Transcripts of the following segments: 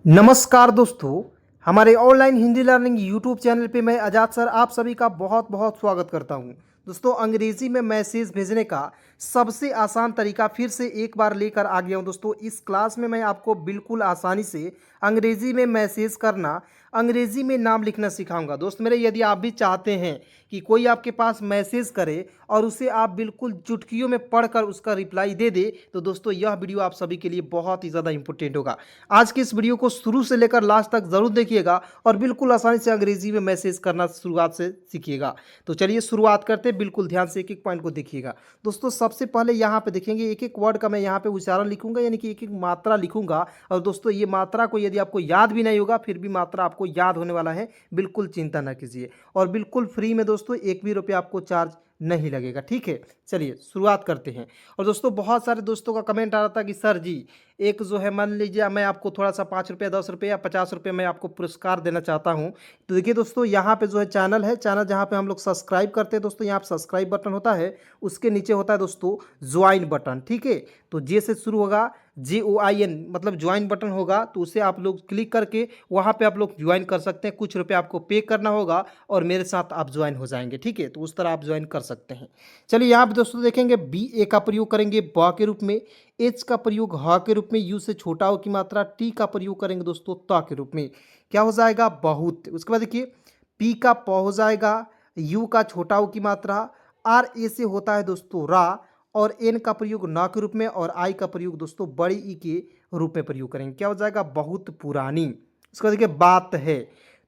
नमस्कार दोस्तों, हमारे online Hindi learning YouTube channel पे मैं आजाद सर आप सभी का बहुत बहुत स्वागत करता हूं। दोस्तों, अंग्रेजी में मैसेज भेजने का सबसे आसान तरीका फिर से एक बार लेकर आ गया हूं। दोस्तों, इस क्लास में मैं आपको बिल्कुल आसानी से अंग्रेजी में मैसेज करना, अंग्रेजी में नाम लिखना सिखाऊंगा। दोस्त मेरे, यदि आप भी चाहते हैं कि कोई आपके पास मैसेज करे और उसे आप बिल्कुल चुटकियों में पढ़कर उसका रिप्लाई दे दे, तो दोस्तों यह वीडियो आप सभी के लिए बहुत ही ज़्यादा इंपॉर्टेंट होगा। आज के इस वीडियो को शुरू से लेकर लास्ट तक ज़रूर देखिएगा और बिल्कुल आसानी से अंग्रेजी में मैसेज करना शुरुआत से सीखिएगा। तो चलिए शुरुआत करते हैं, बिल्कुल ध्यान से एक एक पॉइंट को देखिएगा। दोस्तों, सबसे पहले यहाँ पे देखेंगे एक एक वर्ड का मैं यहाँ पे उच्चारण लिखूंगा, यानी कि एक एक मात्रा लिखूंगा। और दोस्तों, ये मात्रा को यदि आपको याद भी नहीं होगा फिर भी मात्रा आपको याद होने वाला है, बिल्कुल चिंता ना कीजिए। और बिल्कुल फ्री में दोस्तों, एक भी रुपया आपको चार्ज नहीं लगेगा। ठीक है, चलिए शुरुआत करते हैं। और दोस्तों, बहुत सारे दोस्तों का कमेंट आ रहा था कि सर जी, एक जो है मान लीजिए मैं आपको थोड़ा सा 5 रुपये 10 रुपये या 50 रुपये मैं आपको पुरस्कार देना चाहता हूं। तो देखिए दोस्तों, यहाँ पे जो है चैनल है, चैनल जहाँ पे हम लोग सब्सक्राइब करते हैं दोस्तों, यहाँ पे सब्सक्राइब बटन होता है, उसके नीचे होता है दोस्तों ज्वाइन बटन। ठीक है, तो जे से शुरू होगा, JOIN मतलब ज्वाइन बटन होगा, तो उसे आप लोग क्लिक करके वहाँ पे आप लोग ज्वाइन कर सकते हैं। कुछ रुपये आपको पे करना होगा और मेरे साथ आप ज्वाइन हो जाएंगे। ठीक है, तो उस तरह आप ज्वाइन कर सकते हैं। चलिए यहाँ पे दोस्तों देखेंगे, BA का प्रयोग करेंगे ब के रूप में, H का प्रयोग ह के रूप में, U से छोटा हो की मात्रा, T का प्रयोग करेंगे दोस्तों त के रूप में। क्या हो जाएगा? बहुत। उसके बाद देखिए, P का प हो जाएगा, U का छोटा हो की मात्रा, RA से होता है दोस्तों रा, और N का प्रयोग न के रूप में, और I का प्रयोग दोस्तों बड़ी ई के रूप में प्रयोग करेंगे। क्या हो जाएगा? बहुत पुरानी। उसके बाद देखिए, बात है,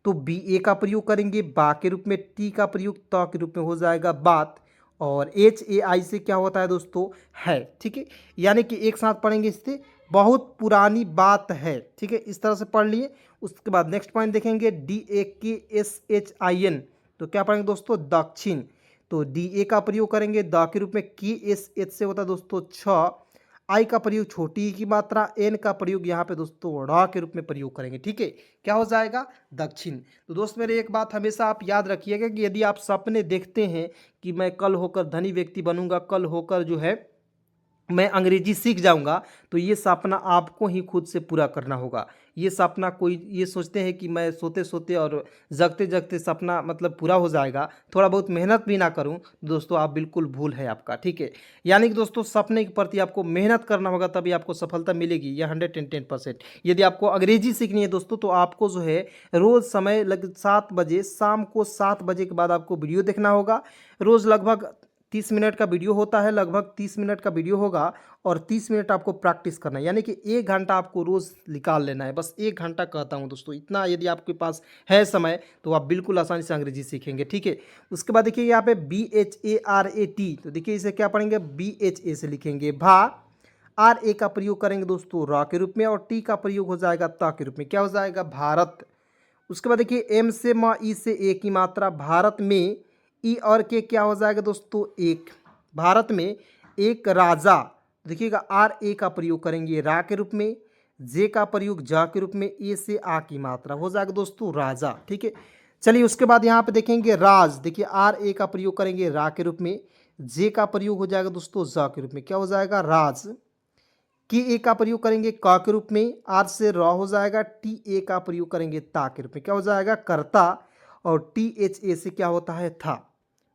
तो BA का प्रयोग करेंगे बा के रूप में, T का प्रयोग त के रूप में हो जाएगा बात, और HAI से क्या होता है दोस्तों? है। ठीक है, यानी कि एक साथ पढ़ेंगे इससे, बहुत पुरानी बात है। ठीक है, इस तरह से पढ़ लिए। उसके बाद नेक्स्ट पॉइंट देखेंगे, DAKSHIN, तो क्या पढ़ेंगे दोस्तों? दक्षिण। तो DA का प्रयोग करेंगे द के रूप में, KSH से होता है दोस्तों छ, आई का प्रयोग छोटी ई की मात्रा, एन का प्रयोग यहाँ पे दोस्तों ड़ के रूप में प्रयोग करेंगे। ठीक है, क्या हो जाएगा? दक्षिण। तो दोस्त मेरे, एक बात हमेशा आप याद रखिएगा कि यदि आप सपने देखते हैं कि मैं कल होकर धनी व्यक्ति बनूंगा, कल होकर जो है मैं अंग्रेजी सीख जाऊंगा, तो ये सपना आपको ही खुद से पूरा करना होगा। ये सपना कोई ये सोचते हैं कि मैं सोते सोते और जगते जगते सपना मतलब पूरा हो जाएगा, थोड़ा बहुत मेहनत भी ना करूं, दोस्तों आप बिल्कुल भूल है आपका। ठीक है, यानी कि दोस्तों सपने के प्रति आपको मेहनत करना होगा, तभी आपको सफलता मिलेगी, यह 110%। यदि आपको अंग्रेजी सीखनी है दोस्तों, तो आपको जो है रोज़ समय लग 7 बजे, शाम को 7 बजे के बाद आपको वीडियो देखना होगा। रोज़ लगभग 30 मिनट का वीडियो होता है, लगभग 30 मिनट का वीडियो होगा, और 30 मिनट आपको प्रैक्टिस करना है, यानी कि 1 घंटा आपको रोज़ निकाल लेना है। बस 1 घंटा कहता हूँ दोस्तों, इतना यदि आपके पास है समय तो आप बिल्कुल आसानी से अंग्रेजी सीखेंगे। ठीक है, उसके बाद देखिए यहाँ पे BHARAT, तो देखिए इसे क्या पढ़ेंगे? BHA से लिखेंगे भा, RA का प्रयोग करेंगे दोस्तों र के रूप में, और T का प्रयोग हो जाएगा त के रूप में। क्या हो जाएगा? भारत। उसके बाद देखिए, M से म, ई से ए की मात्रा, भारत में, ई और के क्या हो जाएगा दोस्तों? एक। भारत में एक राजा, देखिएगा RA का प्रयोग करेंगे रा के रूप में, जे का प्रयोग जा के रूप में, ए से आ की मात्रा, हो जाएगा दोस्तों राजा। ठीक है, चलिए उसके बाद यहाँ पे देखेंगे राज, देखिए RA का प्रयोग करेंगे रा के रूप में, जे का प्रयोग हो जाएगा दोस्तों जा के रूप में। क्या हो जाएगा? राज। के ए का प्रयोग करेंगे क के रूप में, आर से र हो जाएगा, TA का प्रयोग करेंगे ता के रूप में। क्या हो जाएगा? कर्ता। और THA से क्या होता है? था।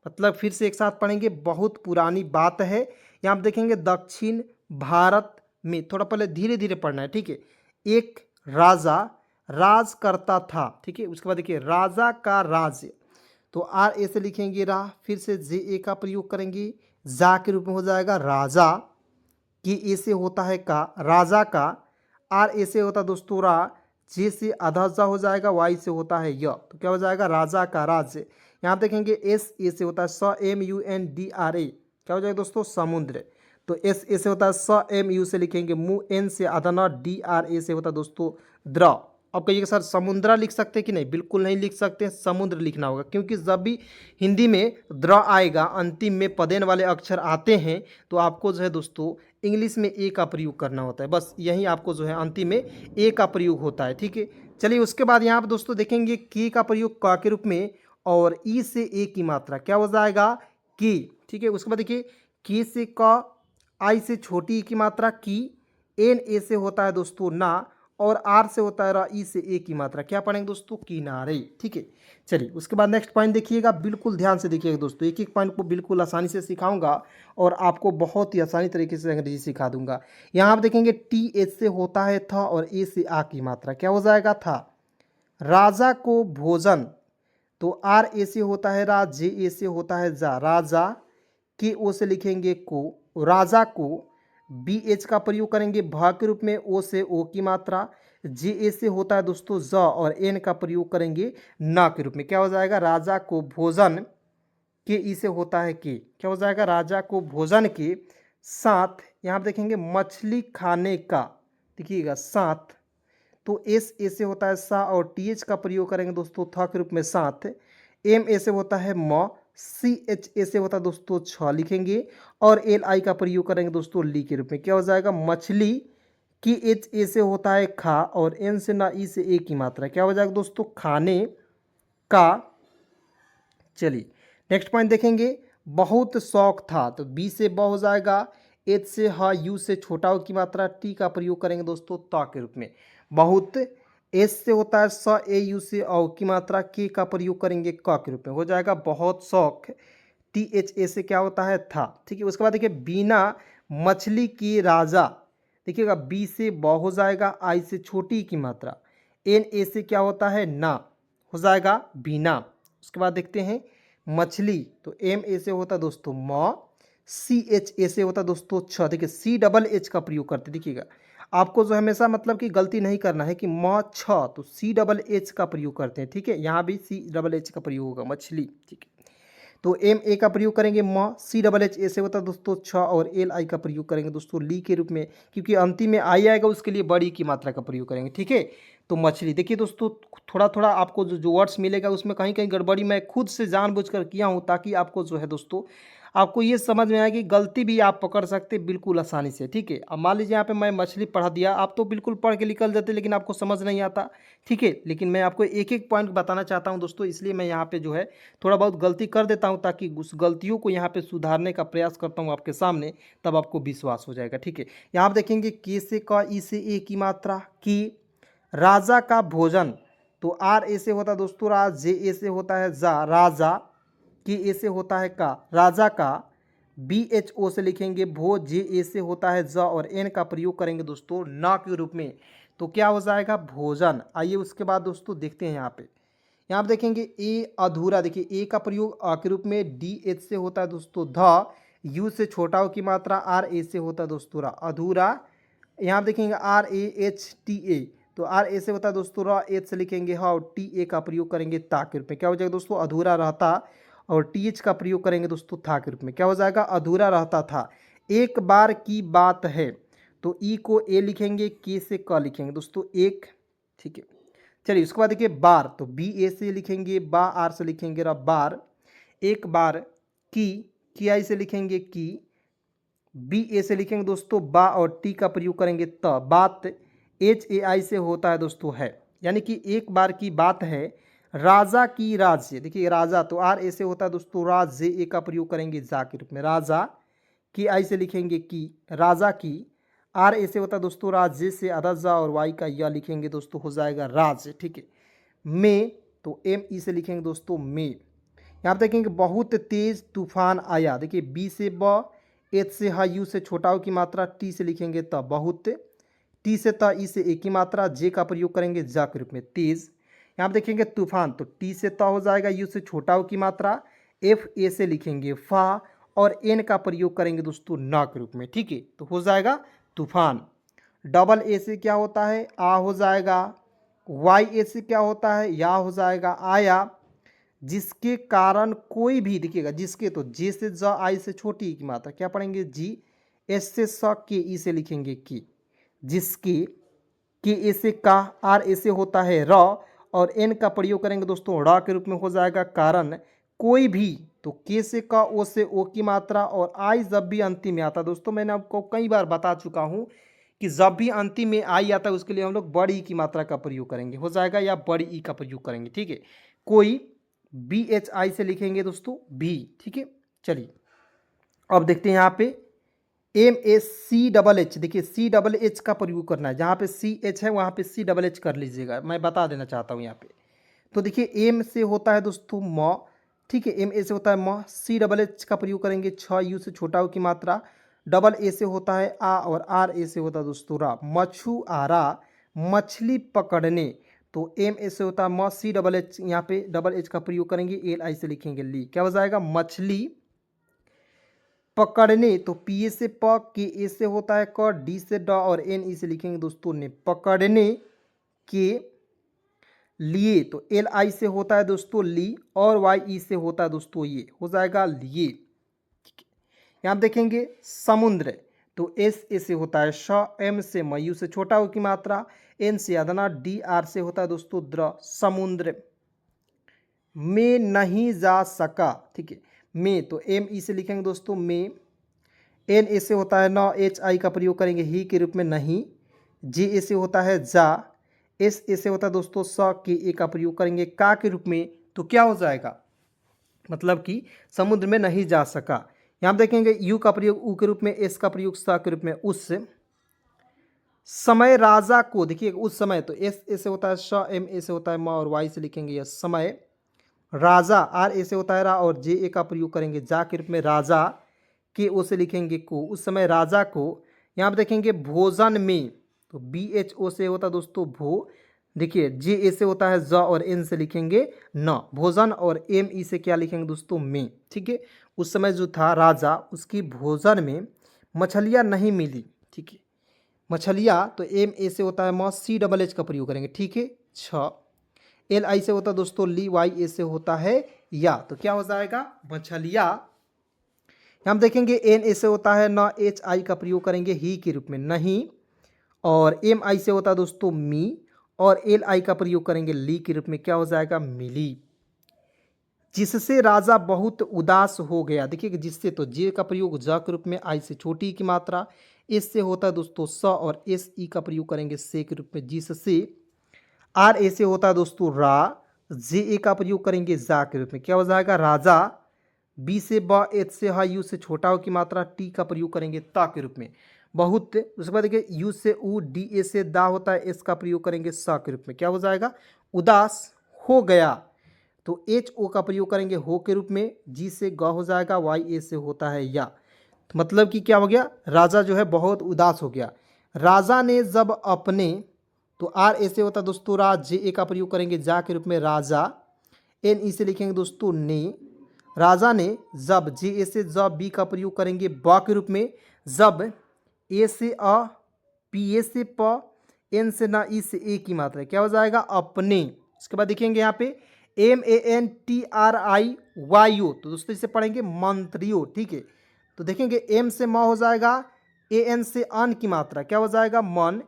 मतलब फिर से एक साथ पढ़ेंगे, बहुत पुरानी बात है। यहाँ आप देखेंगे दक्षिण भारत में, थोड़ा पहले धीरे धीरे पढ़ना है। ठीक है, एक राजा राज करता था। ठीक है, उसके बाद देखिए राजा का राज्य, तो RA से लिखेंगे रा, फिर से JA का प्रयोग करेंगे जा के रूप में, हो जाएगा राजा। कि ए से होता है का, राजा का। RA से होता है दोस्तों रा, जे से आधा जा हो जाएगा, वाई से होता है य, तो क्या हो जाएगा? राजा का राज्य। यहाँ देखेंगे SA से होता है SMUNDRA, क्या हो जाएगा दोस्तों? समुद्र। तो SA से होता है SMU से लिखेंगे मु, एन से आधा न, DRA से होता है दोस्तों द्र। अब कहिएगा सर समुद्रा लिख सकते हैं कि नहीं? बिल्कुल नहीं लिख सकते, समुद्र लिखना होगा, क्योंकि जब भी हिंदी में द्र आएगा, अंतिम में पदेन वाले अक्षर आते हैं, तो आपको जो है दोस्तों इंग्लिश में ए का प्रयोग करना होता है। बस यही आपको जो है अंतिम में ए का प्रयोग होता है। ठीक है, चलिए उसके बाद यहाँ पर दोस्तों देखेंगे के का प्रयोग क के रूप में, और ई से ए की मात्रा, क्या हो जाएगा? की। ठीक है, उसके बाद देखिए के से क, आई से छोटी ई की मात्रा की, एन ए से होता है दोस्तों ना, और आर से होता है रा, ई से ए की मात्रा। क्या पढ़ेंगे दोस्तों? किनारे। ठीक है, चलिए उसके बाद नेक्स्ट पॉइंट देखिएगा, बिल्कुल ध्यान से देखिएगा दोस्तों, एक एक पॉइंट को बिल्कुल आसानी से सिखाऊंगा और आपको बहुत ही आसानी तरीके से अंग्रेजी सिखा दूंगा। यहाँ आप देखेंगे टी एच से होता है था और ए से आ की मात्रा, क्या हो जाएगा? था। राजा को भोजन, तो आर ए से होता है रा, जे ए से होता है जा, राजा के ओ से लिखेंगे को, राजा को, बी एच का प्रयोग करेंगे भ के रूप में, ओ से ओ की मात्रा, जे ए से होता है दोस्तों ज, और एन का प्रयोग करेंगे न के रूप में। क्या हो जाएगा? राजा को भोजन के, ई से होता है के, क्या हो जाएगा? राजा को भोजन के साथ, यहाँ पर देखेंगे मछली खाने का, देखिएगा साथ, तो एस ए से होता है सा, और टी एच का प्रयोग करेंगे दोस्तों था के रूप में साथ, एम ए से होता है म, सी एच ए से होता है दोस्तों छ लिखेंगे, और एल आई का प्रयोग करेंगे दोस्तों ली के रूप में। क्या हो जाएगा? मछली की, एच ए से होता है खा, और एन से ना, ई से ए की मात्रा, क्या हो जाएगा दोस्तों? खाने का। चलिए नेक्स्ट पॉइंट देखेंगे, बहुत शौक था, तो बी से ब हो जाएगा, एच से हा, यू से छोटा हो की मात्रा, टी का प्रयोग करेंगे दोस्तों ता के रूप में। बहुत, एस से होता है स, ए यू से औ की मात्रा, के का प्रयोग करेंगे क के रूप में, हो जाएगा बहुत शौक, टी एच ए से क्या होता है? था। ठीक है, उसके बाद देखिए बिना मछली की राजा, देखिएगा बी से ब हो जाएगा, आई से छोटी की मात्रा, एन ए से क्या होता है? ना, हो जाएगा बिना। उसके बाद देखते हैं मछली, तो एम ए से होता है दोस्तों म, सी एच ए से होता है दोस्तों छ, देखिए सी डबल एच का प्रयोग करते, देखिएगा आपको जो हमेशा मतलब कि गलती नहीं करना है कि म छ, तो सी डबल एच का प्रयोग करते हैं। ठीक है, यहाँ भी सी डबल एच का प्रयोग होगा, मछली। ठीक है, तो एम ए का प्रयोग करेंगे म, सी डबल एच ए से होता है दोस्तों छ, और एल आई का प्रयोग करेंगे दोस्तों ली के रूप में, क्योंकि अंतिम में आई आएगा उसके लिए बड़ी की मात्रा का प्रयोग करेंगे। ठीक है, तो मछली। देखिए दोस्तों थोड़ा थोड़ा आपको जो वर्ड्स मिलेगा उसमें कहीं कहीं गड़बड़ी मैं खुद से जानबूझकर किया हूँ, ताकि आपको जो है दोस्तों आपको ये समझ में आए कि गलती भी आप पकड़ सकते बिल्कुल आसानी से। ठीक है, अब मान लीजिए यहाँ पे मैं मछली पढ़ा दिया, आप तो बिल्कुल पढ़ के निकल जाते, लेकिन आपको समझ नहीं आता। ठीक है, लेकिन मैं आपको एक एक पॉइंट बताना चाहता हूँ दोस्तों, इसलिए मैं यहाँ पे जो है थोड़ा बहुत गलती कर देता हूँ, ताकि उस गलतियों को यहाँ पे सुधारने का प्रयास करता हूँ आपके सामने, तब आपको विश्वास हो जाएगा। ठीक है, यहाँ आप देखेंगे के से का, ई से ए की मात्रा की, राजा का भोजन, तो आर ए से होता है दोस्तों राज, जे ए से होता है जा, राजा, के ए से होता है का, राजा का, बी एच ओ से लिखेंगे भो, जे ए से होता है ज, और एन का प्रयोग करेंगे दोस्तों ना के रूप में, तो क्या हो जाएगा? भोजन। आइए उसके बाद दोस्तों देखते हैं यहाँ पे देखेंगे ए अधूरा, देखिए ए का प्रयोग आ के रूप में, डी एच से होता है दोस्तों ध, यू से छोटा हो की मात्रा, आर ए से होता है दोस्तों रा, अधूरा। यहाँ पे देखेंगे R A H T A, तो आर ए से होता है दोस्तों रा, एच से लिखेंगे हा, और टी ए का प्रयोग करेंगे ता के रूप में। क्या हो जाएगा दोस्तों? अधूरा रहता, और टी एच का प्रयोग करेंगे दोस्तों था के रूप में। क्या हो जाएगा? अधूरा रहता था। एक बार की बात है, तो ई को ए लिखेंगे, के से क लिखेंगे दोस्तों एक। ठीक है, चलिए उसके बाद देखिए बार, तो बी ए से लिखेंगे बा, आर से लिखेंगे रा, बार। एक बार की आई से लिखेंगे की, बी ए से लिखेंगे दोस्तों बा, और टी का प्रयोग करेंगे त, बात। एच ए आई से होता है दोस्तों है, यानी कि एक बार की बात है। राजा की राज्य, देखिए राजा, तो आर ए से होता है दोस्तों राज, जे ए का प्रयोग करेंगे जा के रूप में, राजा की, आई से लिखेंगे की, राजा की, आर ए से होता है दोस्तों राज, जे से आधा जा, और वाई का या लिखेंगे दोस्तों, हो जाएगा राज। ठीक है, में, तो एम ई से लिखेंगे दोस्तों में। यहाँ पे देखेंगे बहुत तेज तूफान आया, देखिए बी से ब, एच से हा, यू से छोटा हो की मात्रा, टी से लिखेंगे त, बहुत, टी से त, ई से ए की मात्रा, जे का प्रयोग करेंगे जा के रूप में, तेज। यहाँ पे देखेंगे तूफान, तो टी से त हो जाएगा, यू से छोटा हो की मात्रा, एफ ए से लिखेंगे फा, और एन का प्रयोग करेंगे दोस्तों ना के रूप में। ठीक है, तो हो जाएगा तूफान। डबल ए से क्या होता है? आ हो जाएगा। वाई ए से क्या होता है? या हो जाएगा आया। जिसके कारण कोई भी, देखिएगा जिसके, तो जे से ज, आई से छोटी की मात्रा, क्या पढ़ेंगे? जी। एस से स, के ई से लिखेंगे की, जिसके, के ए से का, आर ए से होता है र, और एन का प्रयोग करेंगे दोस्तों रा के रूप में, हो जाएगा कारण कोई भी, तो के से का, ओ से ओ की मात्रा, और आई जब भी अंतिम में आता, दोस्तों मैंने आपको कई बार बता चुका हूँ कि जब भी अंतिम में आई आता है उसके लिए हम लोग बड़ी की मात्रा का प्रयोग करेंगे, हो जाएगा, या बड़ी ई का प्रयोग करेंगे। ठीक है, कोई, बी एच आई से लिखेंगे दोस्तों भी। ठीक है, चलिए अब देखते हैं यहाँ पे MACHH, देखिए CHH का प्रयोग करना है, जहाँ पे CH है वहाँ पे CHH कर लीजिएगा, मैं बता देना चाहता हूँ यहाँ पे। तो देखिए एम से होता है दोस्तों म, ठीक है, MA से होता है म, CHH का प्रयोग करेंगे 6 U से छोटा हो की मात्रा, AA से होता है आ, और RA से होता है दोस्तों रा, मछुआरा, मछली पकड़ने। तो MA से होता है म, CHH यहाँ पे HH का प्रयोग करेंगे, LI से लिखेंगे ली, क्या हो जाएगा मछली पकड़ने। तो PA से प, KA से होता है क, D से ड, और NE से लिखेंगे दोस्तों ने, पकड़ने के लिए। तो LI से होता है दोस्तों ली, और YE से होता है दोस्तों ये, हो जाएगा लिए। यहाँ देखेंगे समुद्र, तो SA से होता है श, M से म, U से छोटा हो की मात्रा, N से अदना, DR से होता है दोस्तों द्र, समुद्र में नहीं जा सका, ठीक है, में। तो ME से लिखेंगे दोस्तों में, NA से होता है न, HI का प्रयोग करेंगे ही के रूप में नहीं, JA से होता है जा, SA से होता है दोस्तों स, KA का प्रयोग करेंगे का के रूप में। तो क्या हो जाएगा, मतलब कि समुद्र में नहीं जा सका। यहाँ देखेंगे U का प्रयोग ऊ के रूप में, S का प्रयोग स के रूप में, उस समय राजा को, देखिए उस समय, तो SA से होता है श, MA से होता है म, और Y से लिखेंगे यह समय, राजा RA से होता है रा, और JA का प्रयोग करेंगे जा के रूप में, राजा के ओ से लिखेंगे को, उस समय राजा को। यहाँ पर देखेंगे भोजन में, तो BHO से होता है दोस्तों भो, देखिए JA से होता है ज, और N से लिखेंगे न, भोजन, और ME से क्या लिखेंगे दोस्तों में, ठीक है। उस समय जो था राजा, उसकी भोजन में मछलियाँ नहीं मिली, ठीक है, मछलियाँ। तो MA से होता है म, CHH का प्रयोग करेंगे, ठीक है, 6। LI से होता है दोस्तों ली, YA से होता है या, तो क्या हो जाएगा मछलियाँ। हम देखेंगे NA से होता है न, HI का प्रयोग करेंगे ही के रूप में नहीं, और MI से होता है दोस्तों मी, और LI का प्रयोग करेंगे ली के रूप में, क्या हो जाएगा मिली। जिससे राजा बहुत उदास हो गया, देखिए कि जिससे, तो जे का प्रयोग ज के रूप में, आई से छोटी की मात्रा, एस से होता है दोस्तों स, और SE का प्रयोग करेंगे से के रूप में, जिससे। RA से होता है दोस्तों रा, JA का प्रयोग करेंगे जा के रूप में, क्या हो जाएगा राजा। B से ब, H से हा, U से छोटा हो की मात्रा, T का प्रयोग करेंगे ता के रूप में, बहुत। उसके बाद देखिए U से ऊ, DA से दा होता है, S का प्रयोग करेंगे सा के रूप में, क्या हो जाएगा उदास हो गया। तो HO का प्रयोग करेंगे हो के रूप में, G से ग हो जाएगा, YA से होता है या। तो मतलब कि क्या हो गया, राजा जो है बहुत उदास हो गया। राजा ने जब अपने, तो RA से होता है दोस्तों राज, JA का प्रयोग करेंगे जा के रूप में, राजा। NE से लिखेंगे दोस्तों ने, राजा ने जब, JA से जब, B का प्रयोग करेंगे ब के रूप में, जब। A से अ, PA से प, N से ना, ई से ए की मात्रा, क्या हो जाएगा अपने। इसके बाद देखेंगे यहाँ पे MANTRIYO, तो दोस्तों इसे पढ़ेंगे मंत्रियों, ठीक है। तो देखेंगे M से म हो जाएगा, AN से अन की मात्रा, क्या हो जाएगा मन,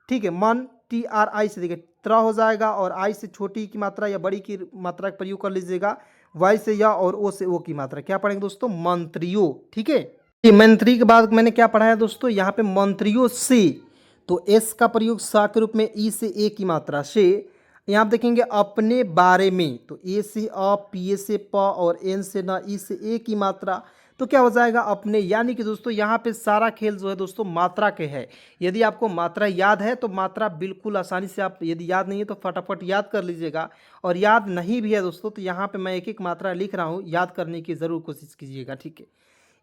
ठीक है, मन। TRI से देखिए त्र हो जाएगा, और I से छोटी की मात्रा या बड़ी की मात्रा का प्रयोग कर लीजिएगा, Y से या, और O से ओ की मात्रा, क्या पढ़ेंगे दोस्तों मंत्रियों, ठीक है। ये मंत्री के बाद मैंने क्या पढ़ा है दोस्तों, यहाँ पे मंत्रियों से, तो S का प्रयोग सा के रूप में, E से ए की मात्रा से। यहाँ आप देखेंगे अपने बारे में, तो A से अ, PA से प, और N से न, ई से ए की मात्रा, तो क्या हो जाएगा अपने। यानी कि दोस्तों यहाँ पे सारा खेल जो है दोस्तों मात्रा के है। यदि आपको मात्रा याद है तो मात्रा बिल्कुल आसानी से, आप यदि याद नहीं है तो फटाफट याद कर लीजिएगा, और याद नहीं भी है दोस्तों तो यहाँ पे मैं एक एक मात्रा लिख रहा हूँ, याद करने की ज़रूर कोशिश कीजिएगा, ठीक है।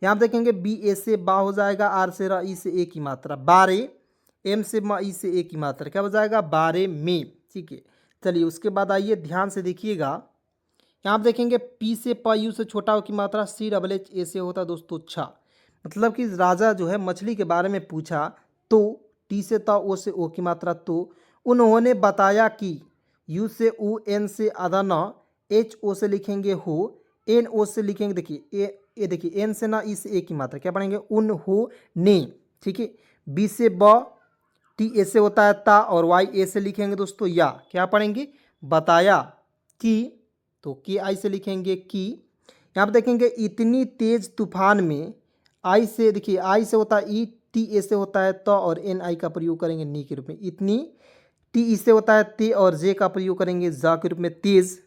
यहाँ देखेंगे BA से बा हो जाएगा, R से र, ई से ए की मात्रा, बारे। M से म, ई से ए की मात्रा, क्या हो जाएगा बारे में, ठीक है। चलिए उसके बाद आइए ध्यान से देखिएगा, यहाँ आप देखेंगे P से प, U से छोटा हो की मात्रा, CHH, A से होता है दोस्तों छा। मतलब कि राजा जो है मछली के बारे में पूछा, तो T से त, O से ओ की मात्रा, तो उन्होंने बताया कि, U से उ, N से आधा न, HO से लिखेंगे हो, NO से लिखेंगे, देखिए ए देखिए N से ना, ई से ए की मात्रा, क्या पढ़ेंगे उन्होंने, ठीक है। B से ब, TA से होता है ता, और YA से लिखेंगे दोस्तों या, क्या पढ़ेंगे बताया कि, तो KI से लिखेंगे कि। यहाँ पर देखेंगे इतनी तेज तूफान में, I से देखिए I से होता है ई, TA से होता है त, और NI का प्रयोग करेंगे नी के रूप में, इतनी। TE से होता है ते, और J का प्रयोग करेंगे जा के रूप में, तेज।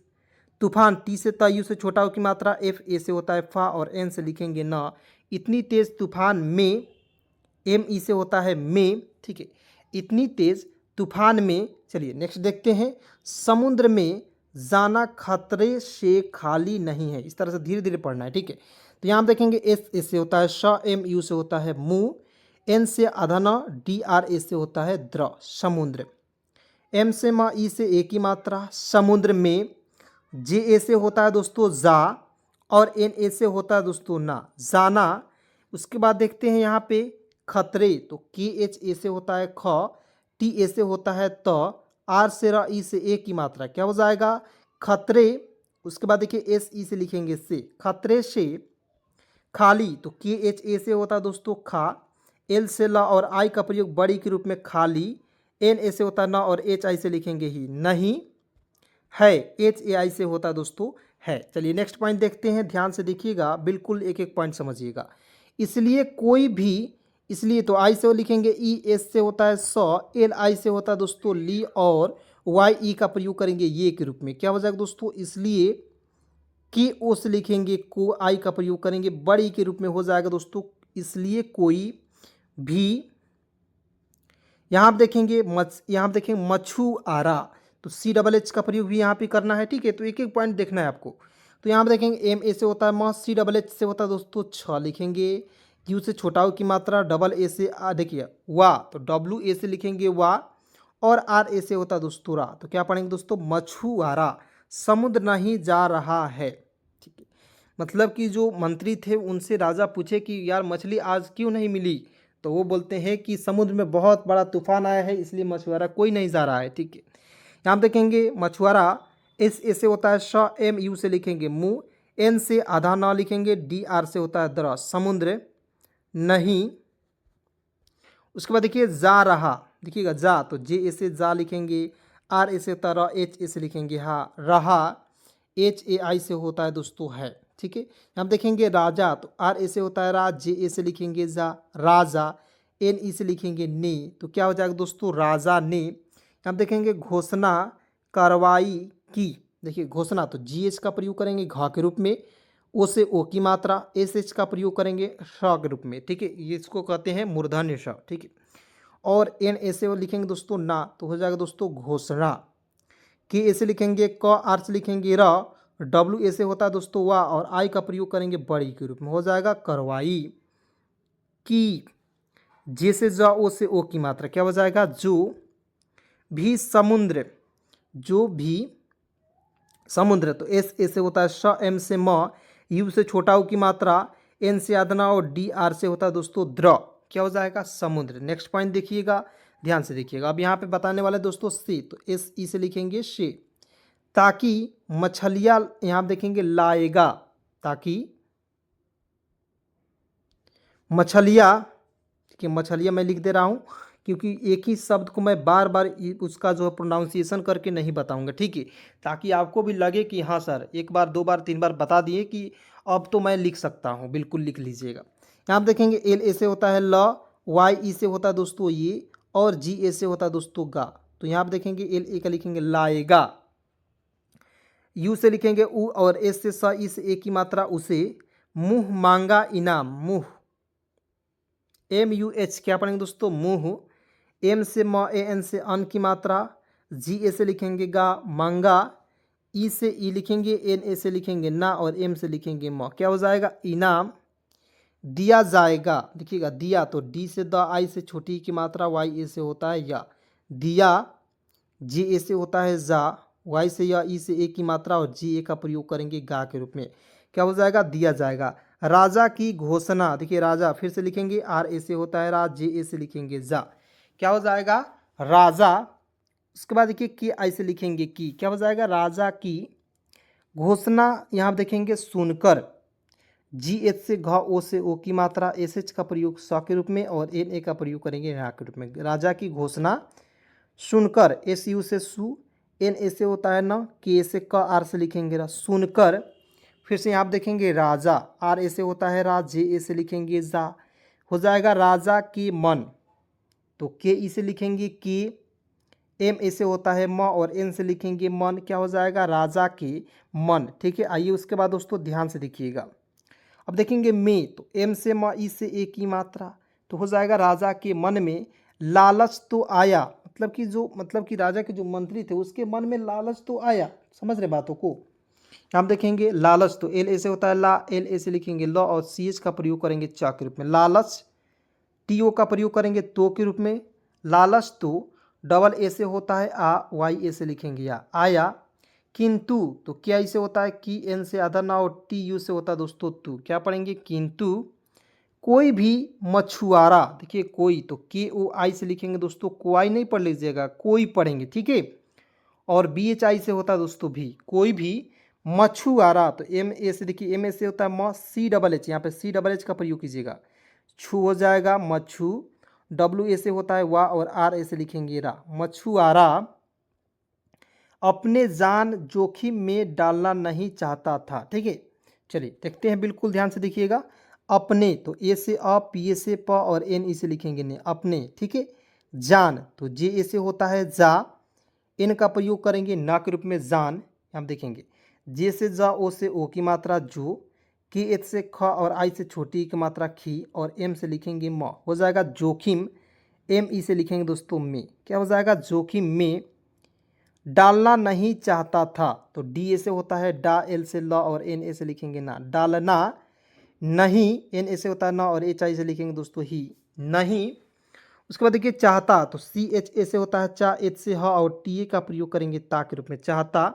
तूफान T से त, U से छोटा हो की मात्रा, FA से होता है फा, और N से लिखेंगे ना, इतनी तेज तूफान में एम ई से होता है में, ठीक है। इतनी तेज तूफान में, चलिए नेक्स्ट देखते हैं, समुद्र में जाना खतरे से खाली नहीं है। इस तरह से धीरे धीरे पढ़ना है, ठीक है। तो यहाँ हम देखेंगे एस से होता है श, एम यू से होता है मुँह, एन से अधन, डी आर ए से होता है द्र, समुद्र। एम से म, ई से एक ही मात्रा, समुद्र में। जे ए से होता है दोस्तों जा, और एन ए से होता है दोस्तों ना, जाना। उसके बाद देखते हैं यहाँ पे खतरे, तो के एच ए से होता है ख, टी ए से होता है त, आर से र, ई से एक की मात्रा, क्या हो जाएगा खतरे। उसके बाद देखिए एस ई से लिखेंगे से, खतरे से खाली, तो के एच ए से होता है दोस्तों खा, एल से ला और आई का प्रयोग बड़ी के रूप में खाली, एन ए से होता है ना और एच आई से लिखेंगे ही नहीं है, एच ए आई से होता है दोस्तों है। चलिए नेक्स्ट पॉइंट देखते हैं, ध्यान से देखिएगा, बिल्कुल एक एक पॉइंट समझिएगा। इसलिए कोई भी, इसलिए तो आई से वो लिखेंगे ई, एस से होता है सौ, एल आई से होता है दोस्तों ली, और वाई ई का प्रयोग करेंगे ये के रूप में, क्या हो जाएगा दोस्तों, इसलिए कि ओ से लिखेंगे को, आई का प्रयोग करेंगे बड़ी के रूप में, हो जाएगा दोस्तों इसलिए कोई भी। यहाँ आप देखेंगे यहाँ आप देखेंगे मछुआरा, तो सी डबल एच का प्रयोग भी यहाँ पे करना है, ठीक है। तो एक एक पॉइंट देखना है आपको। तो यहाँ पे देखेंगे एम ए से होता है म, सी डबल एच से होता है दोस्तों छ लिखेंगे, यू से छोटा की मात्रा, डबल ए से देखिए वाह, तो डब्ल्यू ए से लिखेंगे वाह, और आर ए से होता है दोस्तों रा। तो क्या पढ़ेंगे दोस्तों, मछुआरा समुद्र नहीं जा रहा है, ठीक है। मतलब कि जो मंत्री थे उनसे राजा पूछे कि यार मछली आज क्यों नहीं मिली, तो वो बोलते हैं कि समुद्र में बहुत बड़ा तूफान आया है इसलिए मछुआरा कोई नहीं जा रहा है, ठीक है। यहाँ आप देखेंगे मछुआरा, एस ए से होता है श, एम यू से लिखेंगे मुँह, एन से आधा ना लिखेंगे, डी आर से होता है दरा, समुद्र नहीं। उसके बाद देखिए जा रहा, देखिएगा जा, तो जे ए से जा लिखेंगे, आर ए से होता है र, एच ए से लिखेंगे हा, रहा, एच ए आई से होता है दोस्तों है, ठीक है। हम देखेंगे राजा, तो आर ए से होता है राज, जे ए से लिखेंगे जा, राजा, एन ई से लिखेंगे ने, तो क्या हो जाएगा दोस्तों राजा ने। हम देखेंगे घोषणा कार्रवाई की, देखिए घोषणा, तो जी एच का प्रयोग करेंगे घ के रूप में, ओ से ओ की मात्रा, एस एच का प्रयोग करेंगे श के रूप में, ठीक है। ये इसको कहते हैं मूर्धन्य श, ठीक है। और एन ए से वो लिखेंगे दोस्तों ना, तो हो जाएगा दोस्तों घोषणा। के ए से लिखेंगे क, आर से लिखेंगे र, डब्ल्यू ए से होता है दोस्तों वाह, और आई का प्रयोग करेंगे बड़ी के रूप में, हो जाएगा करवाई की। जे से ज, ओ से ओ की मात्रा, क्या हो जाएगा जो भी समुद्र, जो भी समुद्र, तो एस ए से होता है श, एम से म, यू से छोटा ऊ की मात्रा, एन से आधना, और डी आर से होता है दोस्तों द्र, क्या हो जाएगा समुद्र। नेक्स्ट पॉइंट देखिएगा, ध्यान से देखिएगा। अब यहाँ पे बताने वाले दोस्तों से, तो एस ई से लिखेंगे शे, ताकि मछलियाँ, यहाँ देखेंगे लाएगा, ताकि मछलियाँ, ठीक है, मछलियाँ मैं लिख दे रहा हूँ क्योंकि एक ही शब्द को मैं बार बार उसका जो है प्रोनाउंसिएशन करके नहीं बताऊंगा, ठीक है, ताकि आपको भी लगे कि हाँ सर एक बार दो बार तीन बार बता दिए कि अब तो मैं लिख सकता हूँ, बिल्कुल लिख लीजिएगा। यहाँ आप देखेंगे एल ए से होता है ल, वाई ई से होता है दोस्तों ये, और जी ए से होता है दोस्तों गा, तो यहाँ आप देखेंगे एल ए का लिखेंगे लाएगा, यू से लिखेंगे ऊ, और एस से स, ई से ए की मात्रा उसे, मुँह मांगा इनाम, मुँह, एम यू एच, क्या पढ़ेंगे दोस्तों मुँह, एम से म, ए एन से अन की मात्रा, जी ए से लिखेंगे गा मांगा, ई से ई लिखेंगे, एन ए से लिखेंगे ना, और एम से लिखेंगे म, क्या हो जाएगा इनाम। दिया जाएगा, देखिएगा दिया, तो डी से द, आई से छोटी की मात्रा, वाई ए से होता है या, दिया, जी ए से होता है जा, वाई से या, ई से ए की मात्रा, और जी ए का प्रयोग करेंगे गा के रूप में, क्या हो जाएगा दिया जाएगा। राजा की घोषणा, देखिए राजा, फिर से लिखेंगे आर ए से होता है राज, जे ए से लिखेंगे जा, क्या हो जाएगा राजा। उसके बाद देखिए की आई से लिखेंगे की, क्या हो जाएगा राजा की घोषणा, यहाँ देखेंगे सुनकर, जी एच से घ, ओ से ओ की मात्रा, एस एच का प्रयोग स के रूप में, और एन ए का प्रयोग करेंगे रा के रूप में, राजा की घोषणा सुनकर, एस यू से सु, एन ए से होता है न, के से क, आर से लिखेंगे रा, सुनकर। फिर से यहाँ आप देखेंगे राजा, आर ए से होता है रा, जे ए से लिखेंगे जा, हो जाएगा राजा की मन, तो के ई से लिखेंगे की, एम ए से होता है म, और एन से लिखेंगे मन, क्या हो जाएगा राजा की मन, ठीक है। आइए उसके बाद दोस्तों ध्यान से देखिएगा। अब देखेंगे में, तो एम से म, ई से ए की मात्रा, तो हो जाएगा राजा के मन में लालच तो आया, मतलब कि राजा के जो मंत्री थे उसके मन में लालच तो आया। समझ रहे बातों को। हम देखेंगे लालच, तो एल ए से होता है ला, एल ए से लिखेंगे ल, और सी एच का प्रयोग करेंगे चा के रूप में। लालच टी ओ का प्रयोग करेंगे तो के रूप में। लालच तो डबल ए से होता है आ, वाई ए से लिखेंगे या आया। किंतु तो क्या इसे होता है की, एन से अदर ना, और टी यू से होता है दोस्तों तू। क्या पढ़ेंगे, किंतु कोई भी मछुआरा, देखिए कोई तो के ओ आई से लिखेंगे दोस्तों, कोई नहीं पढ़ लीजिएगा, कोई पढ़ेंगे, ठीक है। और बी एच आई से होता है दोस्तों भी, कोई भी मछुआरा, तो एम ए से देखिए, एम ए से होता है म, सी डबल एच, यहाँ पे सी डबल एच का प्रयोग कीजिएगा, छू हो जाएगा मच्छू। डब्ल्यू ए से होता है वाह, और आर ए से लिखेंगे रा। मछुआरा अपने जान जोखिम में डालना नहीं चाहता था, ठीक है। चलिए देखते हैं, बिल्कुल ध्यान से देखिएगा। अपने तो ए से अ, पी ए से प, और एन ई से लिखेंगे ने, अपने, ठीक है। जान तो जे ए से होता है जा, एन का प्रयोग करेंगे ना के रूप में जान। हम देखेंगे जे से जा, ओ से ओ की मात्रा जो, के एच से ख, और आई से छोटी की मात्रा खी, और एम से लिखेंगे म, हो जाएगा जोखिम। एम ई से लिखेंगे दोस्तों में, क्या हो जाएगा, जोखिम में डालना नहीं चाहता था। तो डी ए से होता है डा, एल से ल, और एन ए से लिखेंगे ना, डालना नहीं, एन ए से होता है ना, और एच आई से लिखेंगे दोस्तों ही, नहीं। उसके बाद देखिए चाहता, तो सी एच ए से होता है चा, एच से ह, और टी ए का प्रयोग करेंगे ता के रूप में, चाहता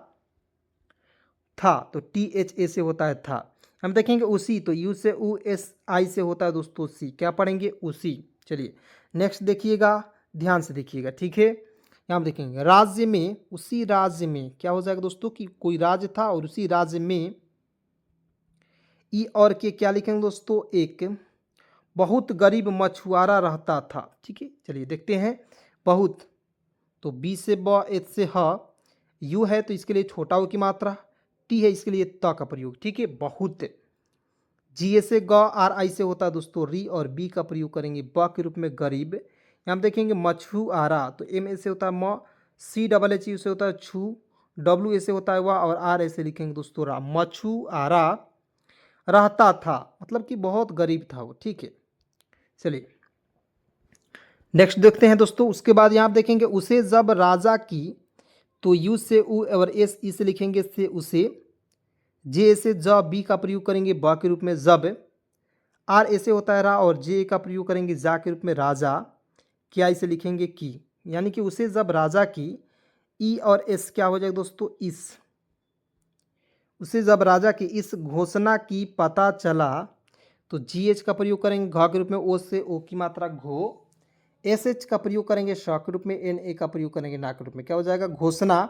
था, तो टी एच ए से होता है था। हम देखेंगे उसी, तो यू से ऊ, एस आई से होता है दोस्तों सी। क्या पढ़ेंगे, उसी। चलिए नेक्स्ट देखिएगा, ध्यान से देखिएगा, ठीक है। यहाँ हम देखेंगे राज्य में, उसी राज्य में, क्या हो जाएगा दोस्तों कि कोई राज्य था, और उसी राज्य में ई और के क्या लिखेंगे दोस्तों, एक बहुत गरीब मछुआरा रहता था, ठीक है। चलिए देखते हैं, बहुत, तो बी से ब, एच से ह, यू है तो इसके लिए छोटा ओ की मात्रा, टी है इसके लिए त का प्रयोग, ठीक है, बहुत। जी ए से ग, आर आई से होता है दोस्तों री, और बी का प्रयोग करेंगे ब के रूप में गरीब। यहाँ हम देखेंगे मछुआरा, तो एम ए से होता है म, सी डबल एच यू से होता है छू, डब्ल्यू ए से होता है वाह, और आर ए से लिखेंगे दोस्तों रा। मछुआरा रहता था, मतलब कि बहुत गरीब था वो, ठीक है। चलिए नेक्स्ट देखते हैं दोस्तों। उसके बाद यहाँ आप देखेंगे उसे जब राजा की, तो यू से ऊ, और एस ई से लिखेंगे से उसे। जे से ज, बी का प्रयोग करेंगे ब के रूप में जब। आर ऐसे होता है रा, और जे का प्रयोग करेंगे जा के रूप में राजा। क्या इसे लिखेंगे की, यानी कि उसे जब राजा की, ई और एस क्या हो जाएगा दोस्तों, इस। उसे जब राजा की इस घोषणा की पता चला, तो जी एच का प्रयोग करेंगे घ के रूप में, ओ से ओ की मात्रा घो। एस एच का प्रयोग करेंगे श के रूप में, एन ए का प्रयोग करेंगे ना के रूप में, क्या हो जाएगा, घोषणा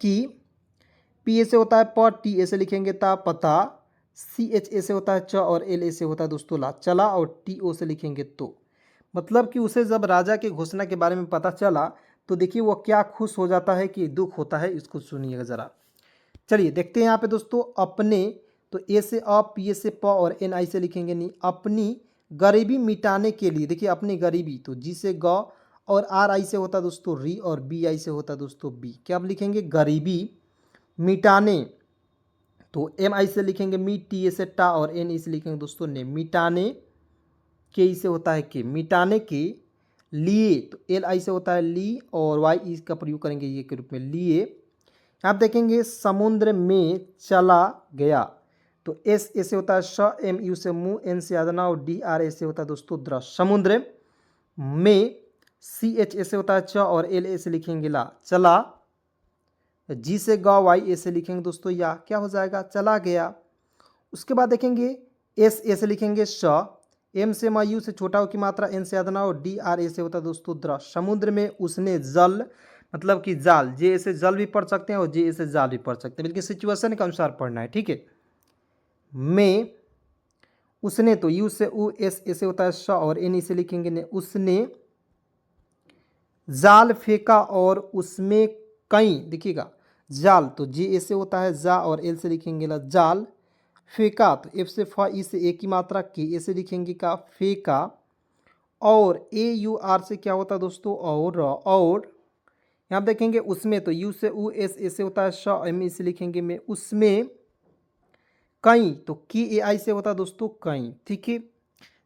की। पी ए से होता है प, टी ए से लिखेंगे ता, पता। सी एच ए से होता है च, और एल ए से होता है दोस्तों ला, चला, और टी ओ से लिखेंगे तो। मतलब कि उसे जब राजा की घोषणा के बारे में पता चला, तो देखिए वो क्या खुश हो जाता है कि दुख होता है, इसको सुनिएगा ज़रा। चलिए देखते हैं यहाँ पे दोस्तों, अपने, तो ए से अ, पी ए से प, और एन आई से लिखेंगे नहीं, अपनी गरीबी मिटाने के लिए। देखिए अपनी गरीबी, तो जी से ग, और आर आई से होता है दोस्तों री, और बी आई से होता है दोस्तों बी। क्या आप लिखेंगे, गरीबी मिटाने, तो एम आई से लिखेंगे मी, टी ए से टा, और एन ई से लिखेंगे दोस्तों ने, मिटाने के ई से होता है के, मिटाने के लिए, तो एल आई से होता है ली, और वाई ई का प्रयोग करेंगे ये के रूप में, लिए। आप देखेंगे समुद्र में चला गया, तो एस ए से होता है श, एम यू से मुँह, एन से आदना, और डी आर ए से होता है दोस्तों द्र। समुद्र में, सी एच ए से होता है च, और एल ए से लिखेंगे ला, चला। जी से ग, वाई ए से लिखेंगे दोस्तों या, क्या हो जाएगा, चला गया। उसके बाद देखेंगे एस ए से लिखेंगे श, एम से म, यू से छोटा हो की मात्रा, एन से अदना, और डी आर ए से होता है दोस्तों द्र। समुद्र में उसने जल, मतलब कि जाल, जे ए से जल भी पढ़ सकते हैं, और जे ए से जाल भी पढ़ सकते हैं, बल्कि सिचुएशन के अनुसार पढ़ना है, ठीक है। में उसने, तो यू से ऊ, एस ए से होता है श, और एन ई से लिखेंगे ने, उसने जाल फेंका, और उसमें कई, देखिएगा जाल, तो जे ए से होता है जा, और एल से लिखेंगे ला, जाल। फेंका, तो एफ से फ, ई से ए की मात्रा, के ए से लिखेंगे का, फेंका। और ए यू आर से क्या होता है दोस्तों, और यहाँ देखेंगे उसमें, तो यू से ऊ, एस ए से होता है श, एम ई से लिखेंगे में, उसमें कई, तो के ए आई से होता है दोस्तों कई, ठीक है।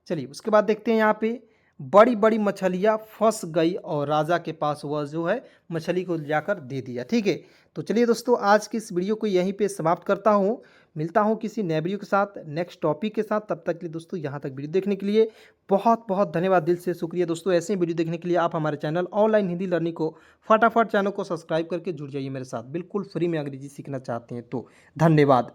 चलिए उसके बाद देखते हैं यहाँ पे बड़ी बड़ी मछलियाँ फंस गई और राजा के पास वह जो है मछली को जाकर दे दिया। ठीक है, तो चलिए दोस्तों आज की इस वीडियो को यहीं पे समाप्त करता हूँ। मिलता हूँ किसी नए वीडियो के साथ, नेक्स्ट टॉपिक के साथ। तब तक के लिए दोस्तों यहाँ तक वीडियो देखने के लिए बहुत बहुत धन्यवाद, दिल से शुक्रिया दोस्तों। ऐसे ही वीडियो देखने के लिए आप हमारे चैनल ऑनलाइन हिंदी लर्निंग को फटाफट चैनल को सब्सक्राइब करके जुड़ जाइए मेरे साथ, बिल्कुल फ्री में अंग्रेजी सीखना चाहते हैं तो। धन्यवाद।